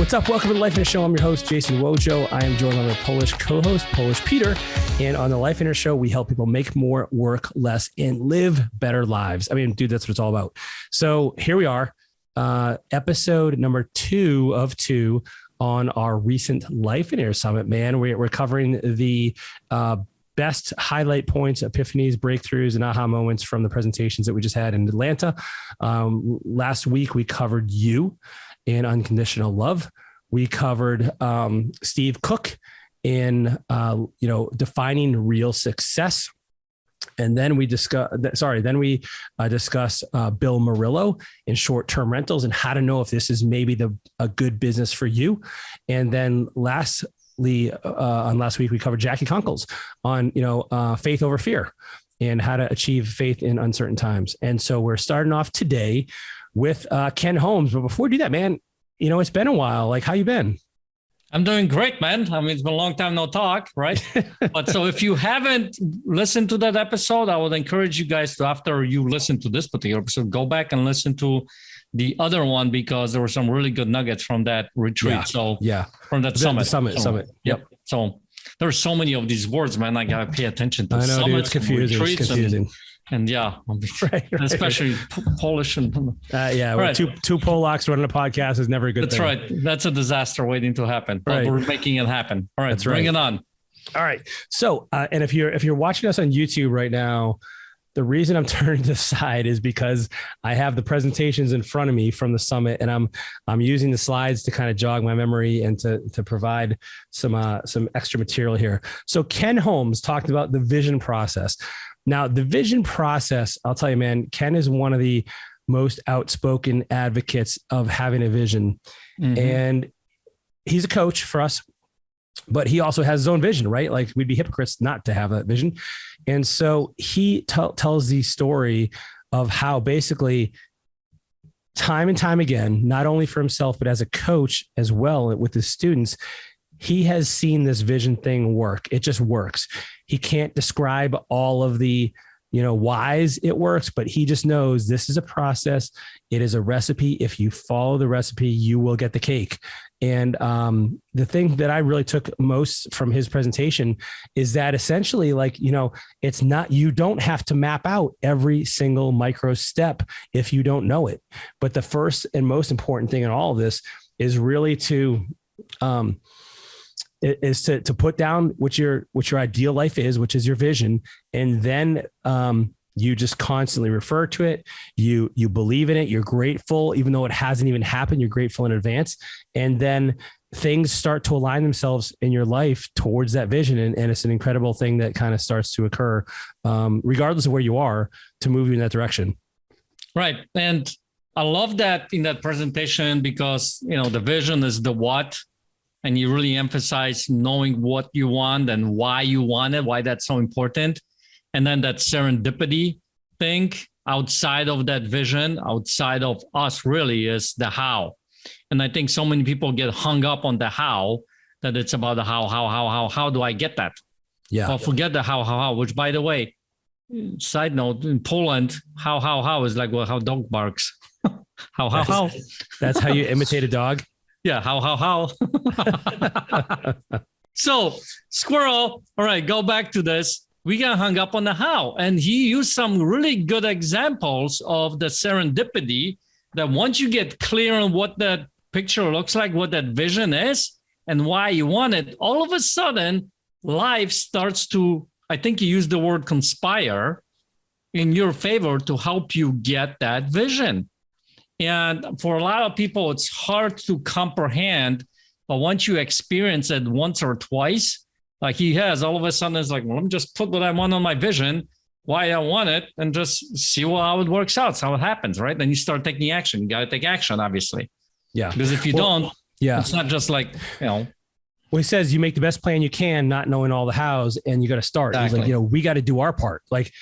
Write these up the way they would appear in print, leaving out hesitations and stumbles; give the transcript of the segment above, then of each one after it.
What's up? Welcome to the Lifeonaire Show. I'm your host, Jason Wojo. I am joined by my Polish co-host, Polish Peter. And on the Lifeonaire Show, we help people make more, work less, and live better lives. I mean, dude, that's what it's all about. So here we are, episode number 2 of 2 on our recent Lifeonaire Summit, man. We're covering the best highlight points, epiphanies, breakthroughs, and aha moments from the presentations that we just had in Atlanta. Last week, we covered you in Unconditional Love. We covered Steve Cook in defining real success. And then we discussed Bill Murillo in short-term rentals and how to know if this is maybe a good business for you. And then last week we covered Jackie Conkles on faith over fear and how to achieve faith in uncertain times. And so we're starting off today with Ken Holmes. But before we do that, man, it's been a while. Like, how you been? I'm doing great, man. I mean, it's been a long time no talk, right? But so if you haven't listened to that episode, I would encourage you guys to, after you listen to this particular episode, go back and listen to the other one, because there were some really good nuggets from that retreat. From that summit. Yep. So there are so many of these words, man. I gotta pay attention to. I know, dude, it's confusing. It's confusing. And especially Polish and right. Two Polacks running a podcast is never a good thing. That's right. That's a disaster waiting to happen. But we're making it happen. All right, bring it on. All right. So, and if you're watching us on YouTube right now, the reason I'm turning to the side is because I have the presentations in front of me from the summit, and I'm using the slides to kind of jog my memory and to provide some extra material here. So Ken Holmes talked about the vision process. Now, the vision process, I'll tell you, man, Ken is one of the most outspoken advocates of having a vision. Mm-hmm. And he's a coach for us, but he also has his own vision, right? Like, we'd be hypocrites not to have that vision. And so he tells the story of how basically time and time again, not only for himself, but as a coach as well with his students, he has seen this vision thing work. It just works. He can't describe all of the, whys it works, but he just knows this is a process. It is a recipe. If you follow the recipe, you will get the cake. And the thing that I really took most from his presentation is that essentially, it's not, you don't have to map out every single micro step if you don't know it. But the first and most important thing in all of this is really to put down what your ideal life is, which is your vision. And then you just constantly refer to it. You believe in it. You're grateful, even though it hasn't even happened, you're grateful in advance. And then things start to align themselves in your life towards that vision. And it's an incredible thing that kind of starts to occur, regardless of where you are, to move you in that direction. Right. And I love that in that presentation, because, the vision is the what. And you really emphasize knowing what you want and why you want it, why that's so important. And then that serendipity thing outside of that vision, outside of us, really is the how. And I think so many people get hung up on the how, that it's about the how do I get that? Yeah. Well, forget the how, which, by the way, side note, in Poland, how is like, well, how dog barks. how. That's how you imitate a dog? Yeah, how. So, squirrel, all right, go back to this. We got hung up on the how. And he used some really good examples of the serendipity, that once you get clear on what that picture looks like, what that vision is, and why you want it, all of a sudden, life starts to, I think you used the word conspire, in your favor to help you get that vision. And for a lot of people, it's hard to comprehend, but once you experience it once or twice, like he has, all of a sudden it's like, well, let me just put what I want on my vision, why I want it, and just see how it works out, how it happens, right? Then you start taking action. You got to take action, obviously. Yeah. Because if you don't, it's not just like, Well, he says you make the best plan you can, not knowing all the hows, and you got to start. Exactly. He's like, we got to do our part. Like,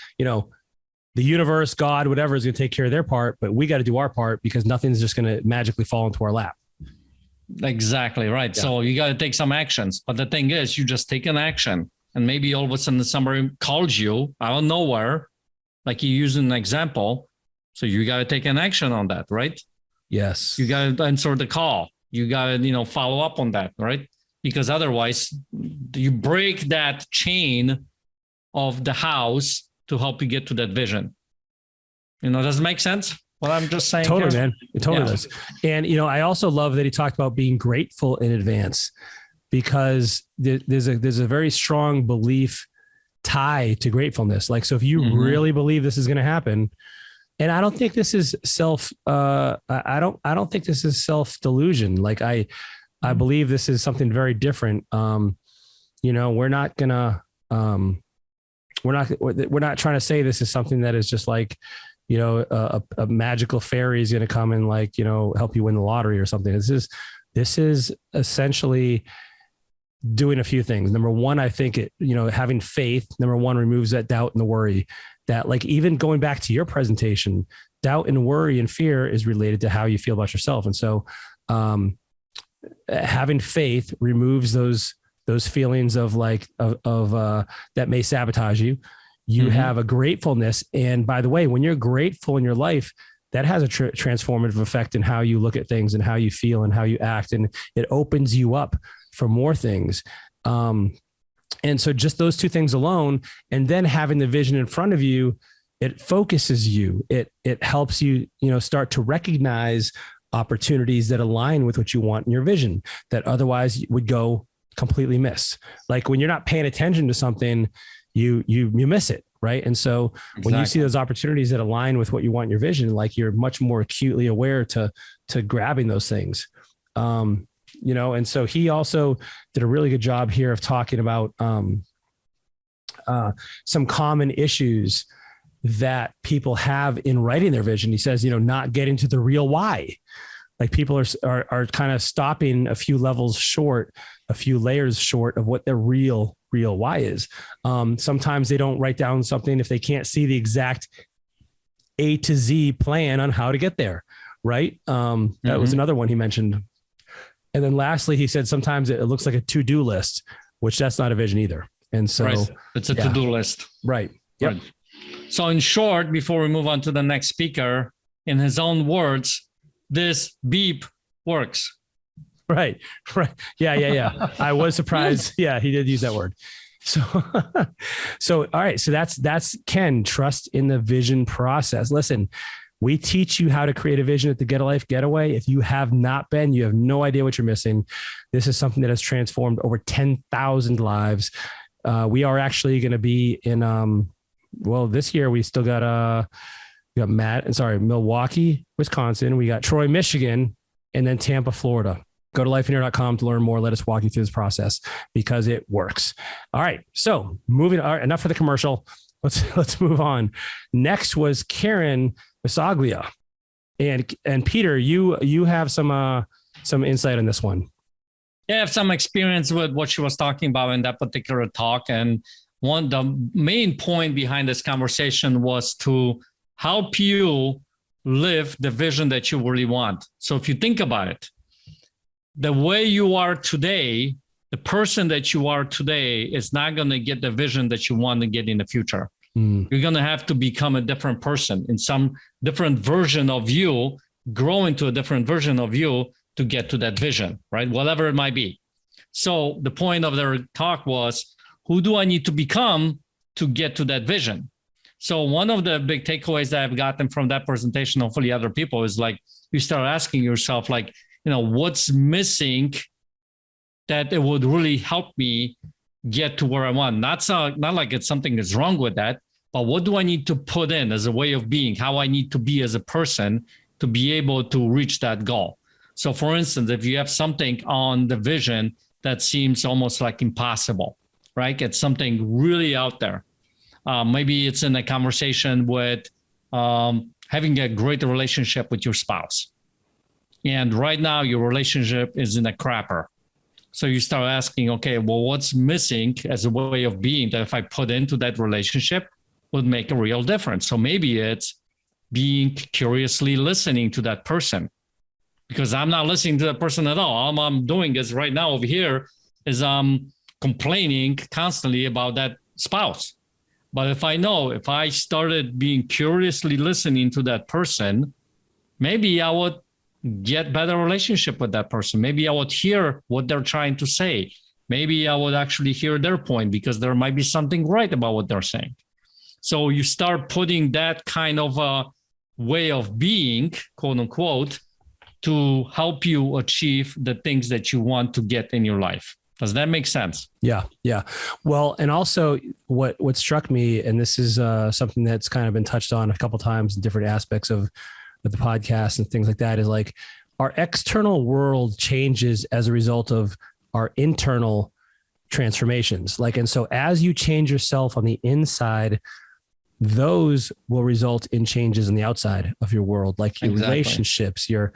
the universe, God, whatever is going to take care of their part, but we got to do our part, because nothing's just going to magically fall into our lap. Exactly right. Yeah. So you got to take some actions. But the thing is, you just take an action, and maybe all of a sudden somebody calls you out of nowhere, like you used an example. So you got to take an action on that, right? Yes. You got to answer the call. You got to, follow up on that, right? Because otherwise you break that chain of the house to help you get to that vision. Does it make sense? What I'm just saying? Totally, here? man. It totally does. And, I also love that he talked about being grateful in advance, because there's a very strong belief tie to gratefulness. Like, so if you really believe this is going to happen, and I don't think this is I don't think this is self-delusion. Like I believe this is something very different. We're not trying to say this is something that is just like, a magical fairy is going to come and like, help you win the lottery or something. This is essentially doing a few things. Number one, I think having faith, number one, removes that doubt and the worry. That, like, even going back to your presentation, doubt and worry and fear is related to how you feel about yourself. And so, having faith removes those feelings of that may sabotage you. You have a gratefulness. And by the way, when you're grateful in your life, that has a transformative effect in how you look at things and how you feel and how you act. And it opens you up for more things. And so just those two things alone, and then having the vision in front of you, it focuses you. It helps you, start to recognize opportunities that align with what you want in your vision that otherwise would go completely miss. Like when you're not paying attention to something, you miss it. Right. And so when you see those opportunities that align with what you want in your vision, like you're much more acutely aware to grabbing those things. And so he also did a really good job here of talking about some common issues that people have in writing their vision. He says, not getting to the real why. Like people are kind of stopping a few levels short, a few layers short of what their real why is. Sometimes they don't write down something if they can't see the exact A to Z plan on how to get there. Right. That was another one he mentioned. And then lastly, he said, sometimes it looks like a to-do list, which that's not a vision either. And so it's a to-do list. Right. Yep. Right. So in short, before we move on to the next speaker, in his own words, this beep works. Right. Yeah. I was surprised. Yeah, he did use that word. So all right. So that's Ken. Trust in the vision process. Listen, we teach you how to create a vision at the Get a Life Getaway. If you have not been, you have no idea what you're missing. This is something that has transformed over 10,000 lives. We are actually going to be in, this year we still got Milwaukee, Wisconsin. We got Troy, Michigan, and then Tampa, Florida. Go to lifeonaire.com to learn more. Let us walk you through this process because it works. All right. So enough for the commercial. Let's move on. Next was Karen Bisaglia, and Peter, you have some insight on this one. Yeah, I have some experience with what she was talking about in that particular talk, and the main point behind this conversation was to help you live the vision that you really want. So if you think about it, the way you are today, the person that you are today is not going to get the vision that you want to get in the future. You're going to have to become a different person in some different version of you, grow into a different version of you to get to that vision, right? Whatever it might be. So the point of their talk was, who do I need to become to get to that vision? So one of the big takeaways that I've gotten from that presentation, hopefully other people, is like, you start asking yourself, like, what's missing that it would really help me get to where I want. Not like it's something that's wrong with that, but what do I need to put in as a way of being, how I need to be as a person to be able to reach that goal. So for instance, if you have something on the vision that seems almost like impossible, right? It's something really out there. Maybe it's in a conversation with having a great relationship with your spouse. And right now your relationship is in a crapper. So you start asking, okay, well, what's missing as a way of being that if I put into that relationship would make a real difference? So maybe it's being curiously listening to that person, because I'm not listening to that person at all. All I'm doing is right now over here is I'm complaining constantly about that spouse. But if I started being curiously listening to that person, maybe I would get better relationship with that person. Maybe I would hear what they're trying to say. Maybe I would actually hear their point because there might be something right about what they're saying. So you start putting that kind of a way of being, quote unquote, to help you achieve the things that you want to get in your life. Does that make sense? Yeah. Yeah. Well, and also what struck me, and this is something that's kind of been touched on a couple of times in different aspects of the podcast and things like that, is like our external world changes as a result of our internal transformations. Like, and so as you change yourself on the inside, those will result in changes in the outside of your world, like your relationships, your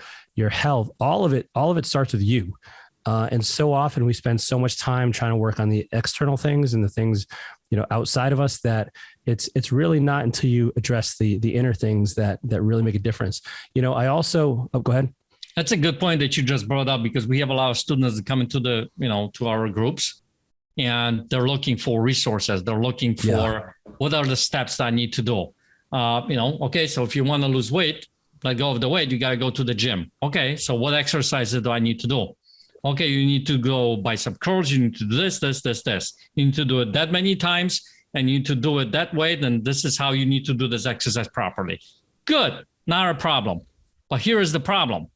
health, all of it starts with you. And so often we spend so much time trying to work on the external things and the things, outside of us, that it's really not until you address the inner things that really make a difference. I also, go ahead. That's a good point that you just brought up, because we have a lot of students that come into to our groups, and they're looking for resources. They're looking for what are the steps that I need to do. Okay, so if you want to lose weight, let go of the weight, you got to go to the gym. Okay, so what exercises do I need to do? Okay, you need to go bicep curls. You need to do this. You need to do it that many times, and you need to do it that way. Then this is how you need to do this exercise properly. Good, not a problem. But here is the problem.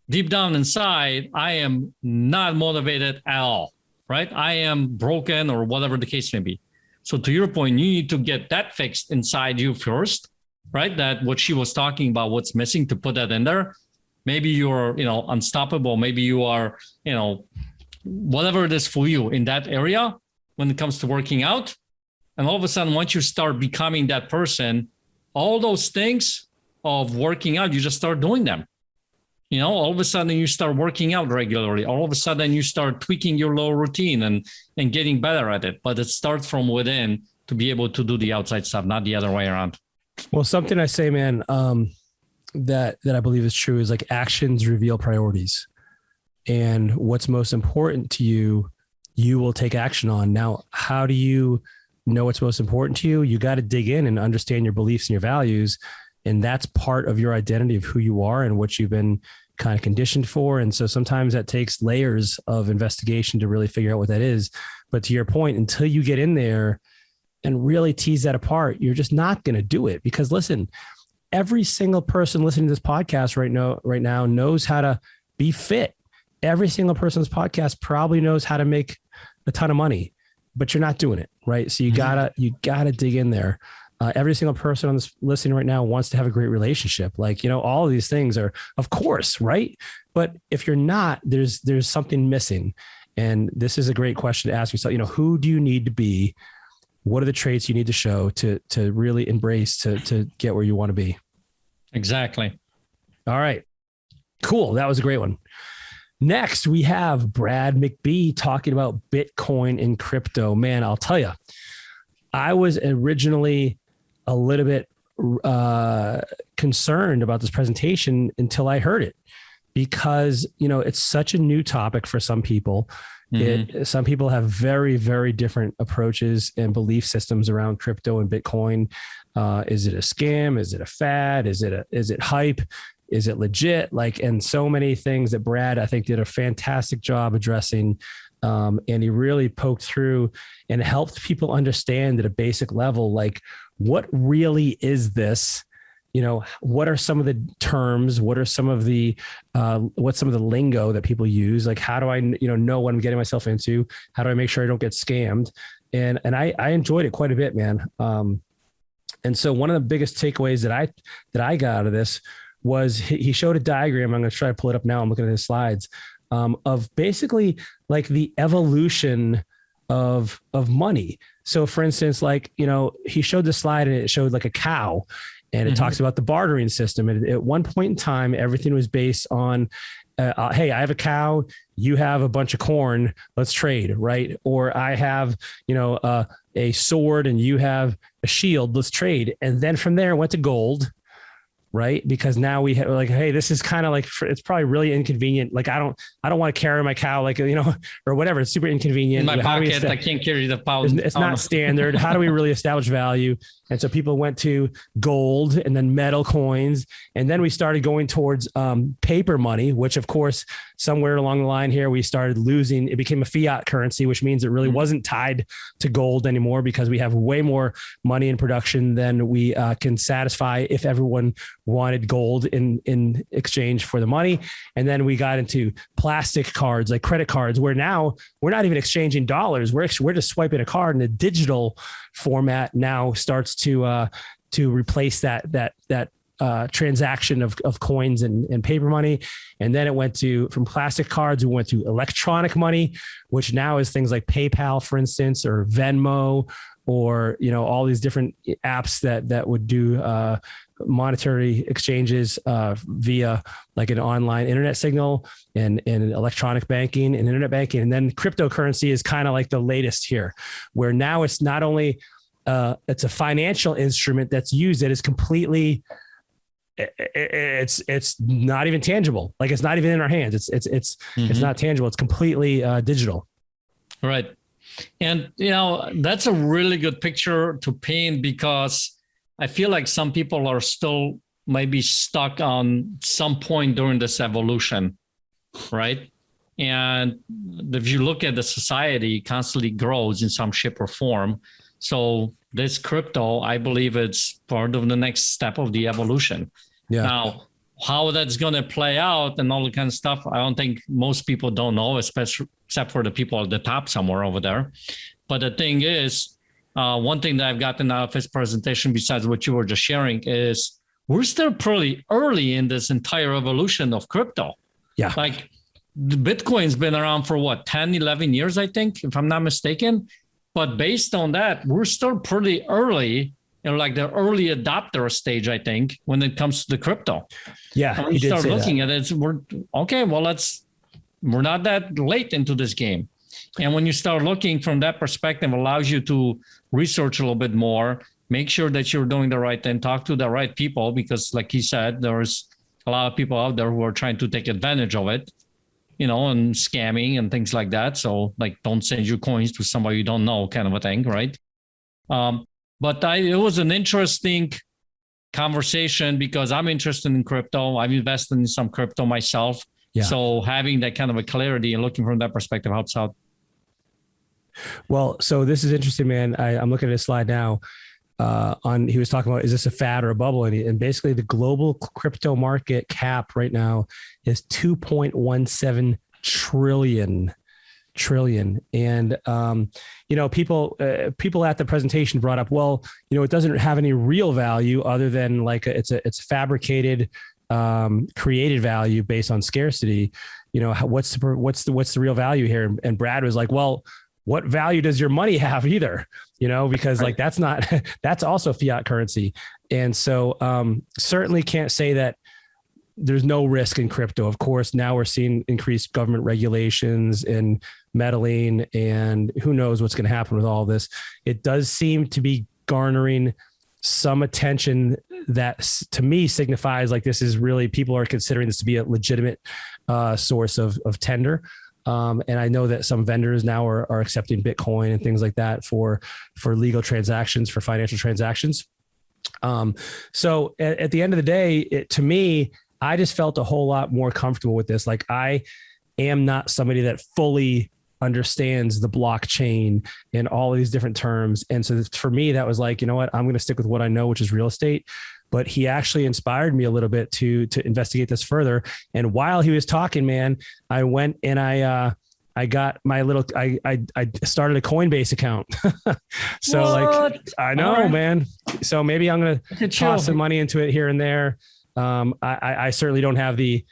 Deep down inside, I am not motivated at all, right? I am broken, or whatever the case may be. So to your point, you need to get that fixed inside you first, right? That what she was talking about, what's missing, to put that in there. Maybe you're, unstoppable. Maybe you are, whatever it is for you in that area when it comes to working out. And all of a sudden, once you start becoming that person, all those things of working out, you just start doing them. All of a sudden you start working out regularly. All of a sudden you start tweaking your little routine and getting better at it. But it starts from within to be able to do the outside stuff, not the other way around. Well, something I say, man, that I believe is true is like actions reveal priorities, and what's most important to you, you will take action on. Now, how do you know what's most important to you? You got to dig in and understand your beliefs and your values. And that's part of your identity of who you are and what you've been kind of conditioned for. And so sometimes that takes layers of investigation to really figure out what that is. But to your point, until you get in there and really tease that apart, you're just not going to do it. Because listen, every single person listening to this podcast right now knows how to be fit. Every single person on this podcast probably knows how to make a ton of money, but you're not doing it, right? So you gotta dig in there. Every single person on this listening right now wants to have a great relationship. Like, all of these things are, of course, right? But if you're not, there's something missing. And this is a great question to ask yourself. Who do you need to be? What are the traits you need to show to really embrace to get where you want to be? Exactly. All right, cool. That was a great one. Next, we have Brad McBee talking about Bitcoin and crypto. Man, I'll tell you, I was originally a little bit concerned about this presentation until I heard it, because, it's such a new topic for some people. Some people have very, very different approaches and belief systems around crypto and Bitcoin. Is it a scam? Is it a fad? Is it hype? Is it legit? And so many things that Brad, I think, did a fantastic job addressing. And he really poked through and helped people understand at a basic level, like, what really is this? What are some of the terms? What are some of the, what's some of the lingo that people use? Like, how do I, know what I'm getting myself into? How do I make sure I don't get scammed? And I enjoyed it quite a bit, man. And so one of the biggest takeaways that I got out of this was he showed a diagram. I'm going to try to pull it up now. I'm looking at his slides, of basically like the evolution of money. So for instance, he showed the slide and it showed like a cow, and it talks about the bartering system. And at one point in time, everything was based on, hey, I have a cow, you have a bunch of corn, let's trade, right? Or I have, a sword and you have a shield, let's trade. And then from there it went to gold. right? Because now we have like, hey, this is kind of like, it's probably really inconvenient. Like, I don't want to carry my cow, like, or whatever. It's super inconvenient. In my pocket, I can't carry the pound. It's not standard. How do we really establish value? And so people went to gold and then metal coins. And then we started going towards paper money, which of course, somewhere along the line here, we started losing. It became a fiat currency, which means it really wasn't tied to gold anymore, because we have way more money in production than we can satisfy if everyone wanted gold in exchange for the money. And then we got into plastic cards, like credit cards, where now we're not even exchanging dollars. We're just swiping a card, and the digital format now starts to replace that transaction of coins and paper money. And then it went from plastic cards, we went to electronic money, which now is things like PayPal, for instance, or Venmo, or, all these different apps that would do monetary exchanges via like an online internet signal and electronic banking and internet banking. And then cryptocurrency is kind of like the latest here, where now it's not only it's a financial instrument that's used that is completely, it's not even tangible. Like, it's not even in our hands. It's not tangible. It's completely digital. Right. And, that's a really good picture to paint, because I feel like some people are still maybe stuck on some point during this evolution, right? And if you look at the society, it constantly grows in some shape or form. So this crypto, I believe it's part of the next step of the evolution. Yeah. Now, how that's going to play out and all the kind of stuff, I don't think most people don't know, especially except for the people at the top somewhere over there. But the thing is, one thing that I've gotten out of his presentation, besides what you were just sharing, is we're still pretty early in this entire evolution of crypto. Yeah. Like, the Bitcoin's been around for 10, 11 years, I think, if I'm not mistaken. But based on that, we're still pretty early, like the early adopter stage, I think, when it comes to the crypto. Yeah. And when you start looking at it, we're not that late into this game. And when you start looking from that perspective, it allows you to research a little bit more, make sure that you're doing the right thing, talk to the right people, because like he said, there's a lot of people out there who are trying to take advantage of it, and scamming and things like that. So like, don't send your coins to somebody you don't know, kind of a thing, right? But it was an interesting conversation, because I'm interested in crypto. I've invested in some crypto myself. Yeah. So having that kind of a clarity and looking from that perspective helps out. Well, so this is interesting, man. I'm looking at his slide now. He was talking about, is this a fad or a bubble? And basically the global crypto market cap right now is 2.17 trillion. And, people at the presentation brought up, well, it doesn't have any real value other than like it's fabricated, created value based on scarcity. What's the real value here? And Brad was like, well, what value does your money have either? Because like, that's also fiat currency. And so certainly can't say that there's no risk in crypto. Of course, now we're seeing increased government regulations and meddling, and who knows what's going to happen with all this. It does seem to be garnering some attention that to me signifies like this is really, people are considering this to be a legitimate source of tender. And I know that some vendors now are accepting Bitcoin and things like that for legal transactions, for financial transactions. So at the end of the day, to me, I just felt a whole lot more comfortable with this. Like, I am not somebody that fully understands the blockchain and all of these different terms. And so for me, that was like, you know what, I'm going to stick with what I know, which is real estate. But he actually inspired me a little bit to investigate this further. And while he was talking, man, I went and I got my little, I started a Coinbase account. So what? Like, I know, right, man. So maybe I'm going to toss some money into it here and there. I certainly don't have the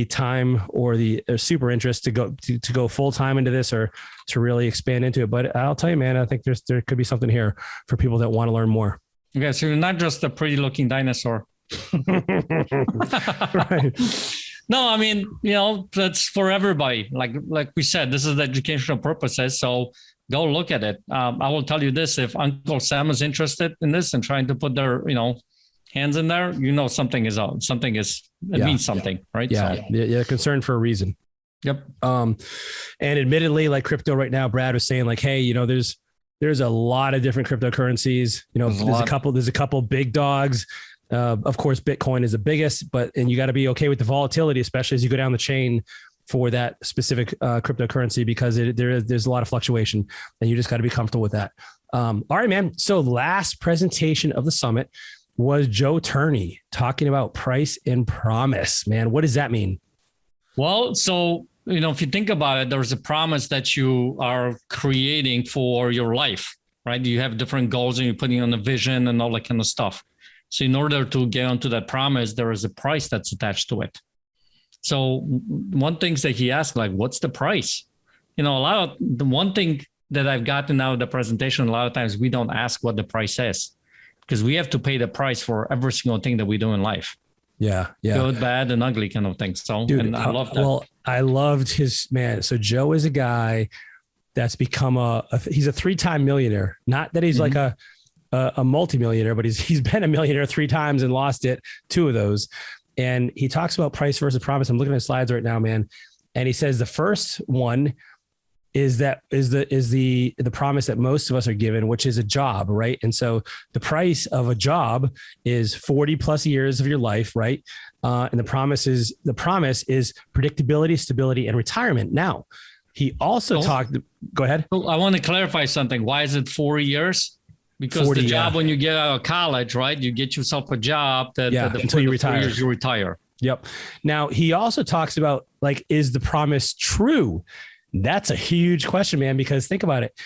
time or the super interest to go full time into this or to really expand into it. But I'll tell you, man, I think there could be something here for people that want to learn more. Okay, so you're not just a pretty looking dinosaur. Right. No, I mean, that's for everybody. Like we said, this is the educational purposes. So go look at it. I will tell you this: if Uncle Sam is interested in this and trying to put their, hands in there, you know something is out. It means something, right? Yeah, So, they're concerned for a reason. yep. And admittedly, like crypto right now, Brad was saying like, hey, there's a lot of different cryptocurrencies. There's a couple big dogs. Of course, Bitcoin is the biggest, and you got to be okay with the volatility, especially as you go down the chain for that specific cryptocurrency, because there's a lot of fluctuation, and you just got to be comfortable with that. All right, man. So last presentation of the summit was Joe Turney talking about price and promise. Man, what does that mean? Well, so, if you think about it, there's a promise that you are creating for your life, right? You have different goals and you're putting on a vision and all that kind of stuff. So in order to get onto that promise, there is a price that's attached to it. So one thing that he asked, like, what's the price? The one thing that I've gotten out of the presentation, a lot of times we don't ask what the price is, because we have to pay the price for every single thing that we do in life. Yeah. Good, bad, and ugly kind of thing. So, dude, and I love that. Well, I loved his, man. So Joe is a guy that's become he's a 3-time millionaire. Not that he's like a multimillionaire, but he's been a millionaire 3 times and lost it 2 of those. And he talks about price versus promise. I'm looking at slides right now, man. And he says the first one is the promise that most of us are given, which is a job, right? And so the price of a job is 40 plus years of your life, right? And the promise is predictability, stability, and retirement. Now, he also talked. Go ahead. I want to clarify something. Why is it 4 years? Because 40, the job, when you get out of college, right? You get yourself a job until you retire. 4 years, you retire. Yep. Now, he also talks about, like, is the promise true? That's a huge question, man, because think about it.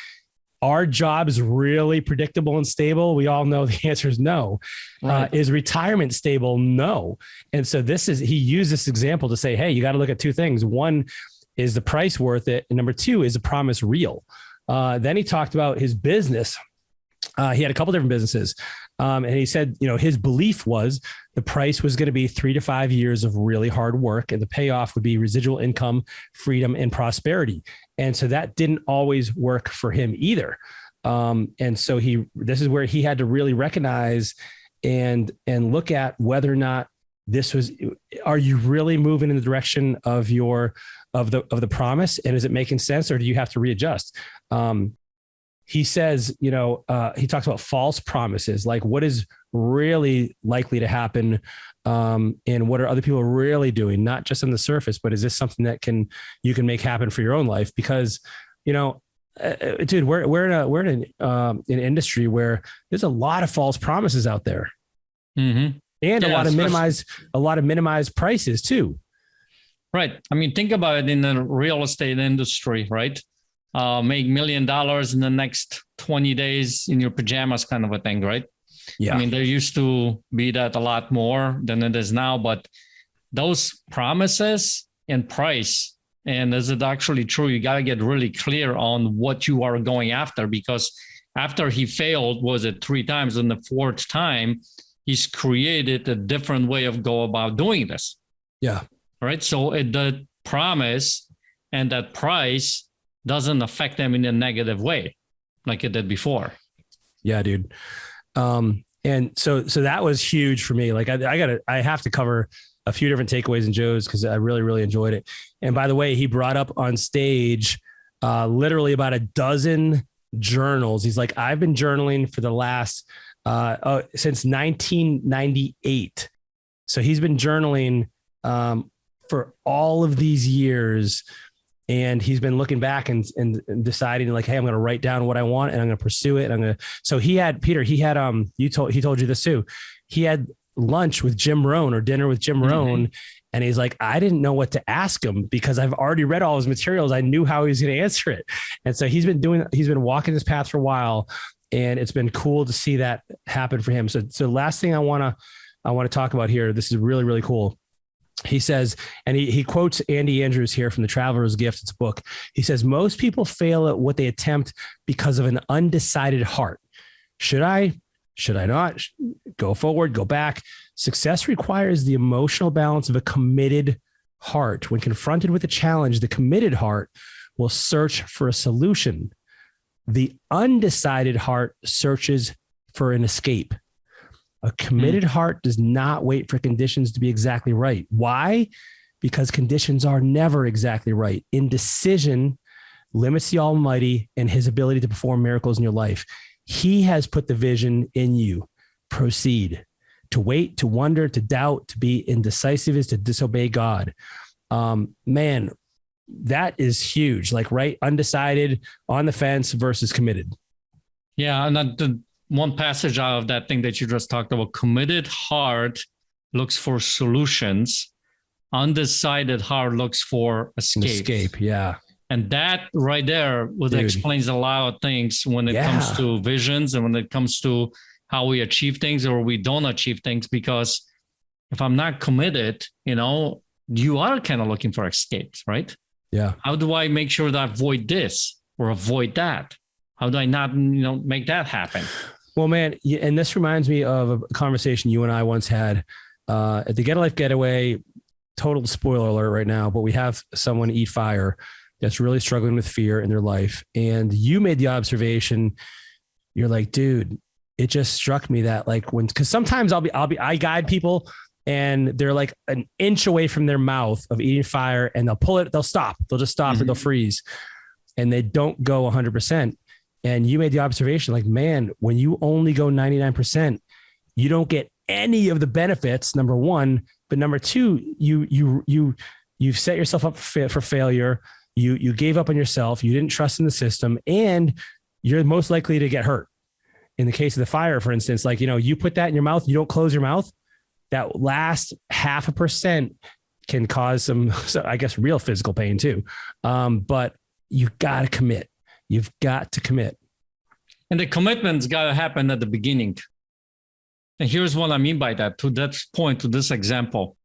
Are jobs really predictable and stable? We all know the answer is no. Right. Is retirement stable? No. And so he used this example to say, hey, you got to look at 2 things. One, is the price worth it? And number 2, is the promise real? Then he talked about his business. He had a couple different businesses. And he said, his belief was the price was going to be 3 to 5 years of really hard work, and the payoff would be residual income, freedom, and prosperity. And so that didn't always work for him either. And so this is where he had to really recognize and look at whether or not are you really moving in the direction of the promise? And is it making sense, or do you have to readjust? He says, he talks about false promises, like what is really likely to happen, and what are other people really doing, not just on the surface, but is this something that you can make happen for your own life? Because, dude, we're in an industry where there's a lot of false promises out there, and a lot of minimized prices too. Right. I mean, think about it in the real estate industry, right? Make $1 million in the next 20 days in your pajamas kind of a thing, right? Yeah. I mean, there used to be that a lot more than it is now, but those promises and price, and is it actually true? You got to get really clear on what you are going after, because after he failed, was it 3 times, and the 4th time, he's created a different way of go about doing this. Yeah. Right. So the promise and that price doesn't affect them in a negative way like it did before. Yeah, dude. And so that was huge for me. Like I have to cover a few different takeaways in Joe's, because I really, really enjoyed it. And by the way, he brought up on stage literally about a dozen journals. He's like, I've been journaling for the last since 1998. So he's been journaling for all of these years. And he's been looking back and deciding, like, hey, I'm going to write down what I want and I'm going to pursue it. So he had, Peter, he told you this too. He had lunch with Jim Rohn, or dinner with Jim Rohn. And he's like, I didn't know what to ask him because I've already read all his materials. I knew how he was going to answer it. And so he's been walking this path for a while, and it's been cool to see that happen for him. So last thing I want to talk about here, this is really, really cool. He says, and he quotes Andy Andrews here from The Traveler's Gift. It's a book. He says, most people fail at what they attempt because of an undecided heart. Should I not go forward, go back? Success requires the emotional balance of a committed heart. When confronted with a challenge, the committed heart will search for a solution. The undecided heart searches for an escape. A committed heart does not wait for conditions to be exactly right. Why? Because conditions are never exactly right. Indecision limits the Almighty and his ability to perform miracles in your life. He has put the vision in you. Proceed. To wait, to wonder, to doubt, to be indecisive is to disobey God. Man, that is huge. Like, right? Undecided, on the fence versus committed. Yeah. And the one passage out of that thing that you just talked about, committed heart looks for solutions. Undecided heart looks for escape. Yeah. And that right there explains a lot of things when it comes to visions and when it comes to how we achieve things or we don't achieve things. Because if I'm not committed, you are kind of looking for escapes, right? Yeah. How do I make sure that I avoid this or avoid that? How do I not, make that happen? Well, man, and this reminds me of a conversation you and I once had at the Get a Life Getaway. Total spoiler alert right now, but we have someone eat fire that's really struggling with fear in their life. And you made the observation, you're like, dude, it just struck me that because sometimes I guide people and they're like an inch away from their mouth of eating fire and they'll stop. They'll just stop or they'll freeze and they don't go 100%. And you made the observation like, man, when you only go 99%, you don't get any of the benefits, number one, but number two, you've set yourself up for failure. You gave up on yourself. You didn't trust in the system and you're most likely to get hurt. In the case of the fire, for instance, you put that in your mouth, you don't close your mouth. That last 0.5% can cause some, I guess, real physical pain too. But you got to commit. You've got to commit. And the commitment's got to happen at the beginning. And here's what I mean by that. To that point, to this example,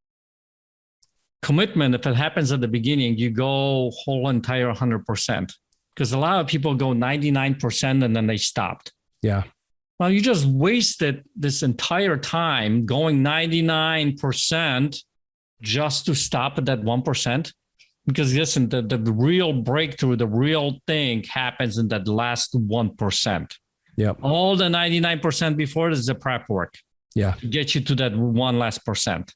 commitment, if it happens at the beginning, you go whole entire 100%. Because a lot of people go 99% and then they stopped. Yeah. Well, you just wasted this entire time going 99% just to stop at that 1%. Because listen, the real breakthrough, the real thing happens in that last 1%. Yeah. All the 99% before is the prep work. Yeah. To get you to that one last percent.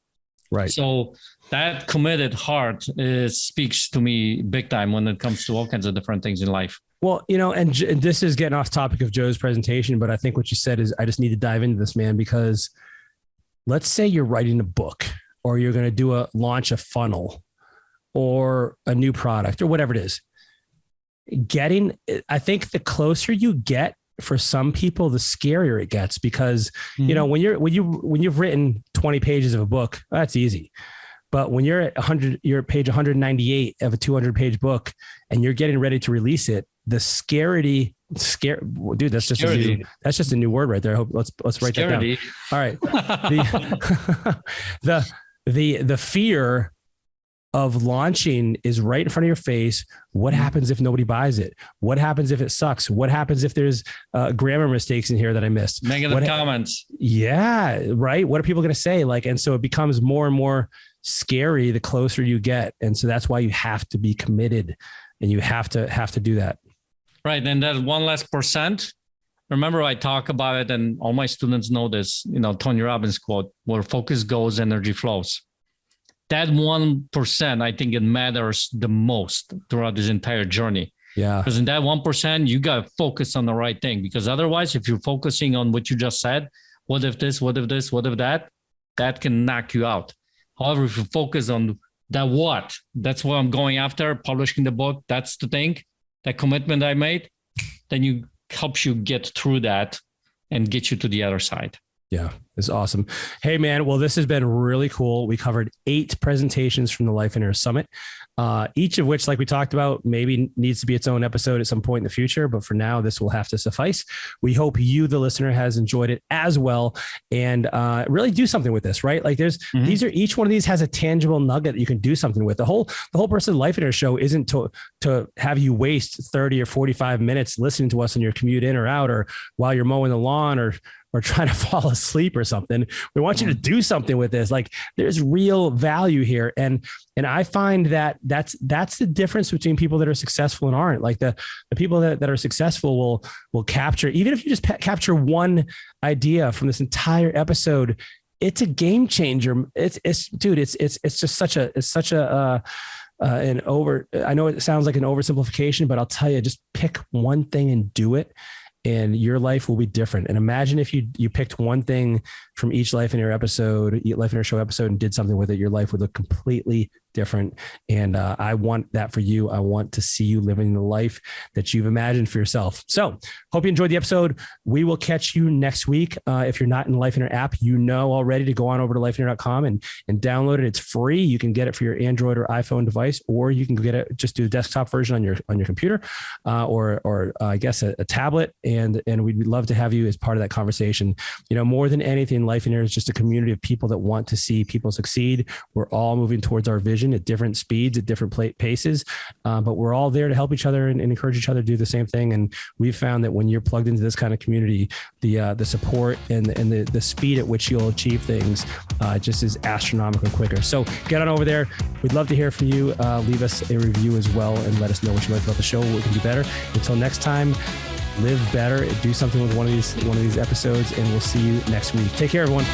Right. So that committed heart speaks to me big time when it comes to all kinds of different things in life. Well, and this is getting off topic of Joe's presentation, but I think what you said is I just need to dive into this, man, because let's say you're writing a book or you're going to launch a funnel or a new product or whatever it is. I think the closer you get for some people, the scarier it gets because, when you've written 20 pages of a book, that's easy. But when you're at 100, you're at page 198 of a 200-page book and you're getting ready to release it, the dude, that's just a new word right there. I hope let's write that down. All right. The fear of launching is right in front of your face. What happens if nobody buys it? What happens if it sucks? What happens if there's grammar mistakes in here that I missed? Negative comments. Yeah. Right. What are people going to say? And so it becomes more and more scary the closer you get. And so that's why you have to be committed and you have to do that. Right. And that one last percent. Remember, I talk about it and all my students know this, Tony Robbins quote, where focus goes, energy flows. That 1%, I think it matters the most throughout this entire journey. Yeah. Because in that 1%, you got to focus on the right thing. Because otherwise, if you're focusing on what you just said, what if this, what if this, what if that can knock you out. However, if you focus on that that's what I'm going after, publishing the book, that's the thing, that commitment I made, then you helps you get through that and get you to the other side. Yeah, it's awesome. Hey, man. Well, this has been really cool. We covered 8 presentations from the Lifeonaire Summit, each of which, like we talked about, maybe needs to be its own episode at some point in the future. But for now, this will have to suffice. We hope you, the listener, has enjoyed it as well. And really do something with this, right? Each one of these has a tangible nugget that you can do something with. The whole purpose of the Lifeonaire show isn't to have you waste 30 or 45 minutes listening to us on your commute in or out, or while you're mowing the lawn, or or trying to fall asleep or something. We want you to do something with this. Like there's real value here. And I find that that's the difference between people that are successful and aren't. Like the people that are successful will capture, even if you just capture one idea from this entire episode, it's a game changer. It's just such a, I know it sounds like an oversimplification, but I'll tell you, just pick one thing and do it, and your life will be different. And imagine if you picked one thing from each Lifeonaire Show episode and did something with it, your life would look completely different. And I want that for you. I want to see you living the life that you've imagined for yourself. So hope you enjoyed the episode. We will catch you next week. If you're not in the Lifeonaire app, you know already to go on over to lifeonaire.com and download it. It's free. You can get it for your Android or iPhone device, or you can get it, just do the desktop version on your computer, or I guess a tablet. And we'd love to have you as part of that conversation. You know, more than anything, Lifeonaire is just a community of people that want to see people succeed. We're all moving towards our vision at different speeds, at different paces, but we're all there to help each other and encourage each other to do the same thing. And we've found that when you're plugged into this kind of community, the support and the speed at which you'll achieve things just is astronomically quicker. So get on over there. We'd love to hear from you. Leave us a review as well and let us know what you like about the show, what we can do better. Until next time, live better, do something with one of these episodes, and we'll see you next week. Take care, everyone.